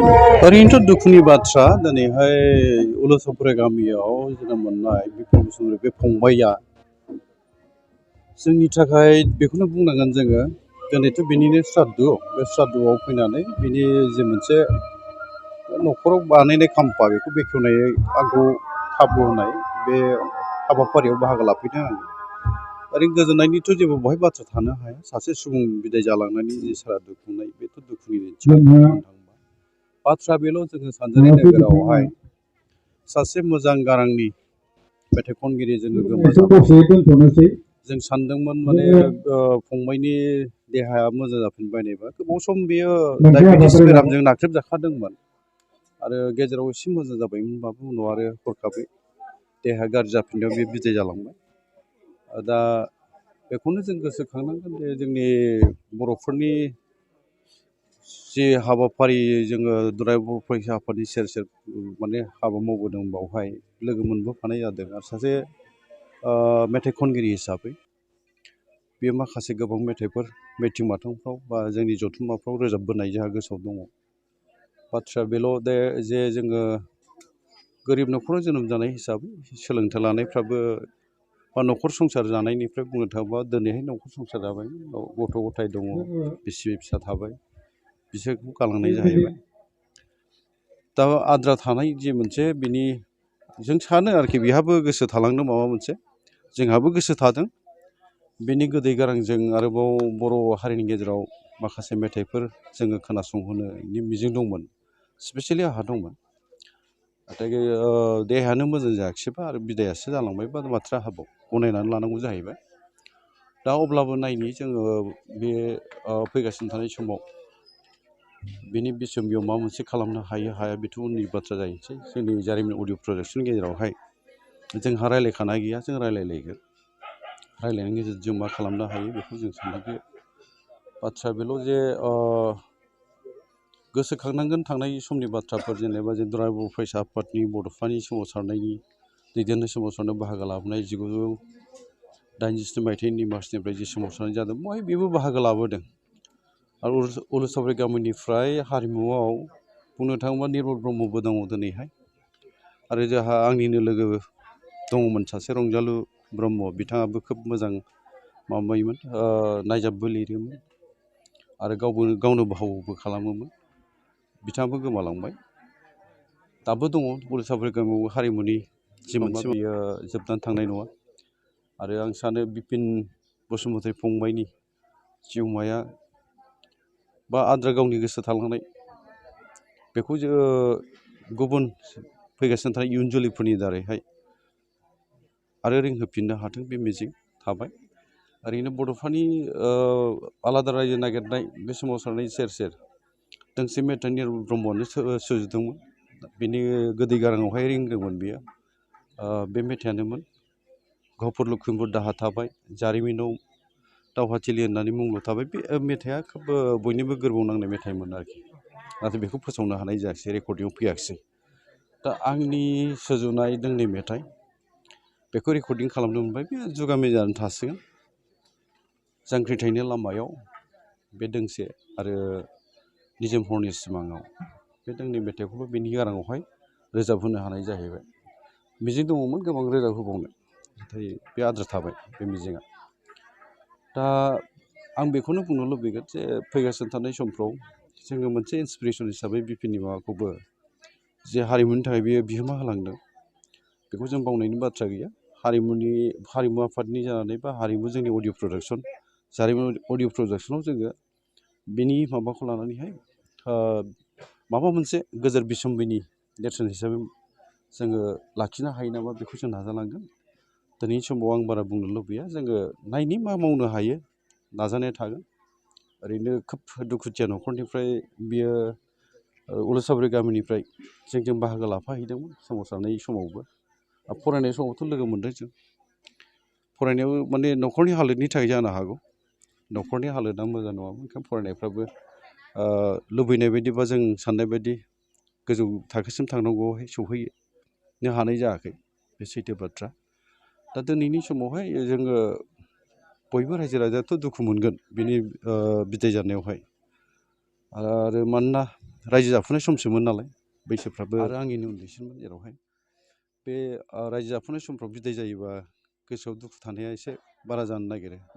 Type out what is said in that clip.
ओरैनोथ' दुखुनि बाथ्रा दिनैहाय उलुसफुरे गामियाव जोनोम मोननाय बिपिन बसुमतारी बे फंबाइया जोंनि थाखाय बेखौनो बुंनांगोन जोङो दिनैथ' बिनिनो श्राद्ध बे श्राद्धआव फैनानै बिनि जे मोनसे न'खराव बानायनाय खाम्फा बेखौ बेखेवनाय आंखौ खाबु होनाय बे हाबाफारियाव बाहागो लाफैदों आङो। ओरैनो गोजोननायनिथ' जेबो बहाय बाथ्रा थानो हाया। सासे सुबुं बिदाय जालांनायनि जे सारादु खुंनाय बेथ' दुखुनि निस्सय बुंनो थाङोबा। बाथ्रा बेल' जोङो सानजारि नोगोरावहाय सासे मोजां गारांनि मेथाइ खनगिरि जोङो गोमाजाबाय। जों सानदोंमोन माने फंबाइनि देहाया मोजां जाफिनबायनायबा गोबाव सम बियो डायबेटिस बेरामजों नाख्रेबजाखादोंमोन आरो गेजेराव एसे मोजां जाबायमोनबाबो उनाव आरो हरखाबै देहाया गाज्रि जाफिननायाव बे बिदाय जालांबाय। दा बेखौनो जों गोसोखांनांगोन जे जोंनि बर'फोरनि जि हाबाफारि जोङो दुलाराय बर' फरायसा आफादनि सेर सेर माने हाबा मावबोदों बावहाय लोगो मोनबोफानाय जादों आरो सासे मेथाइ खनगिरि हिसाबै बेयो माखासे गोबां मेथाइफोर मिथिं मावथिंफ्राव बा जोंनि जथुम्माफ्राव रोजाबबोनाय जोंहा गोसोआव दङ। बाथ्राया बेल' दे जे जोङो गोरिब न'खराव जोनोम जानाय हिसाबै सोलोंथाइ लानायफ्राबो बा न'खर संसार जानायनिफ्राय बुंनो थाङोबा दिनैहाय न'खर संसार जाबाय गथ' गथाय दङ बिसि फिसा थाबाय बिसोरखौ गालांनाय जाहैबाय। दा आद्रा थानाय जि मोनसे बिनि जों सानो आरोखि बेहाबो गोसो थालांदों माबा मोनसे जोंहाबो गोसो थादों बिनि गोदै गारांजों आरोबाव बर' हारिनि गेजेराव माखासे मेथाइफोर जोङो खोनासंहोनोनि मिजिं दंमोन स्पेसियेलि आंहा दंमोन। नाथाय देहायानो मोजां जायाखिसैबा आरो बिदायासो जालांबाय बा माथ्रा हाबाव गनायनानै लानांगौ जाहैबाय। दा अब्लाबो नायनि जोङो बे फैगासिनो थानाय समाव बिनि बिसम्बियाव माबा मोनसे खालामनो हायो हाया बेथ' उननि बाथ्रा जाहैनोसै। जोंनि जारिमिन अडिअ प्रजेक्टसनि गेजेरावहाय जोंहा रायज्लायखानाय गैया जों रायज्लायलायगोन रायज्लायनायनि गेजेरजों जों मा खालामनो हायो बेखौ जों साननांगोन। बाथ्राया बेल' जे गोसोखांनांगोन थांनाय समनि बाथ्राफोर जेनेबा जों दुलाराय बर' फरायसा आफादनि बड'फानि सोमावसारनायनि दैदेननाय सोमावसारनायाव बाहागो लाबोनाय 1987 मायथाइनि मार्चनिफ्राय जि सोमावसारनाय जादों बेवहाय बेबो बाहागो लाबोदों। आरो उलुसाबारि गामिनिफ्राय हारिमुआव बुंनो थाङोबा निर्मल ब्रह्मबो दङ दिनैहाय आरो जोंहा आंनिनो लोगो दङमोन सासे रंजालु ब्रह्म बिथाङाबो खोब मोजां माबायोमोन नायजाबबो लिरोमोन आरो गावनो भावबो खालामोमोन बिथाङाबो गोमालांबाय। दाबो दङ उलुसाबारि गामियाव हारिमुनि जि मोनसे बियो जोबनानै थांनाय नङा आरो आं सानो बिपिन बसुमतारी फंबाइनि जिउमाया बा आद्रा गावनि गोसो थालांनाय बेखौ जोङो गुबुन फैगासिनो थानाय इयुन जोलैफोरनि दारैहाय आरो रिंहोफिननो हाथों बे मिजिं थाबाय। ओरैनो बड'फानि आलादा रायजो नागिरनाय बे सोमावसारनायनि सेर सेर दोंसे मेथाइ निर्मल ब्रह्मआनो सुजुदोंमोन बिनि गोदै गाराङावहाय रिंदोंमोन बियो बे मेथाइयानोमोन गहपुर लखिमपुर दाहा थाबाय जारिमिनाव दावहाथिलि होननानै मुंल' थाबाय। बे मेथाइआ खोब बयनिबो गोरबोआव नांनाय मेथाइमोन आरोखि नाथाय बेखौ फोसावनो हानाय जायाखिसै रेकर्डिंआव फैयाखिसै। दा आंनि सुजुनाय दोंनै मेथाइ बेखौ रेकर्डिं खालामनो मोनबाय बे जुगामि जानानै थासिगोन। जांख्रिथायनि लामायाव बे दोंसे आरो निजोम हरनि सिमाङाव बे दोंनै मेथाइखौबो बेनि गाराङावहाय रोजाबहोनो हानाय जाहैबाय। मिजिं दङमोन गोबां रोजाब होबावनो नाथाय बे आद्रा थाबाय बे मिजिङा। दा आं बेखौनो बुंनो लुबैगोन जे फैगासिनो थानाय समफ्राव जोङो मोनसे इन्सपिरेसन हिसाबै बिपिननि माबाखौबो जे हारिमुनि थाखाय बियो बिहोमा होलांदों बेखौ जों बावनायनि बाथ्रा गैया। हारिमु आफादनि जानानै बा हारिमु जोंनि अडिअ प्रडाक्सन जारिमिन अडिअ प्रडाक्सनाव जोङो बिनि माबाखौ लानानैहाय माबा मोनसे गोजोर बिसम्बिनि नेरसोन हिसाबै जोङो लाखिनो हायो नामा बेखौ जों नाजालांगोन। दिनैनि समाव आं बारा बुंनो लुबैया जोङो नायनि मा मावनो हायो नाजानाया थागोन। ओरैनो खोब दुखुथिया न'खरनिफ्राय बियो उलुसाबारि गामिनिफ्राय जों बाहागो लाफाहैदोंमोन सोमावसारनाय समावबो फरायनाय समावथ' लोगो मोनदों जों फरायनायाव माने न'खरनि हालोदनि थाखाय जानो हागौ न'खरनि हालोदा मोजां नङामोन ओंखायनो फरायनायफ्राबो लुबैनाय बायदि बा जों साननाय बायदि गोजौ थाखोसिम थांनांगौआवहाय सौहैनो हानाय जायाखै बे सैथो बाथ्रा। दा दिनैनि समावहाय जोङो बयबो रायजो राजायाथ' दुखु मोनगोन बिनि बिदाय जानायावहाय आरो मानोना रायजो जाफुनाय समसोमोन नालाय बैसोफ्राबो आरो आंनिनो उन्दैसिनमोन जेरावहाय बे रायजो जाफुनाय समफ्राव बिदाय जायोबा गोसोआव दुखु थानाया एसे बारा जानो नागिरो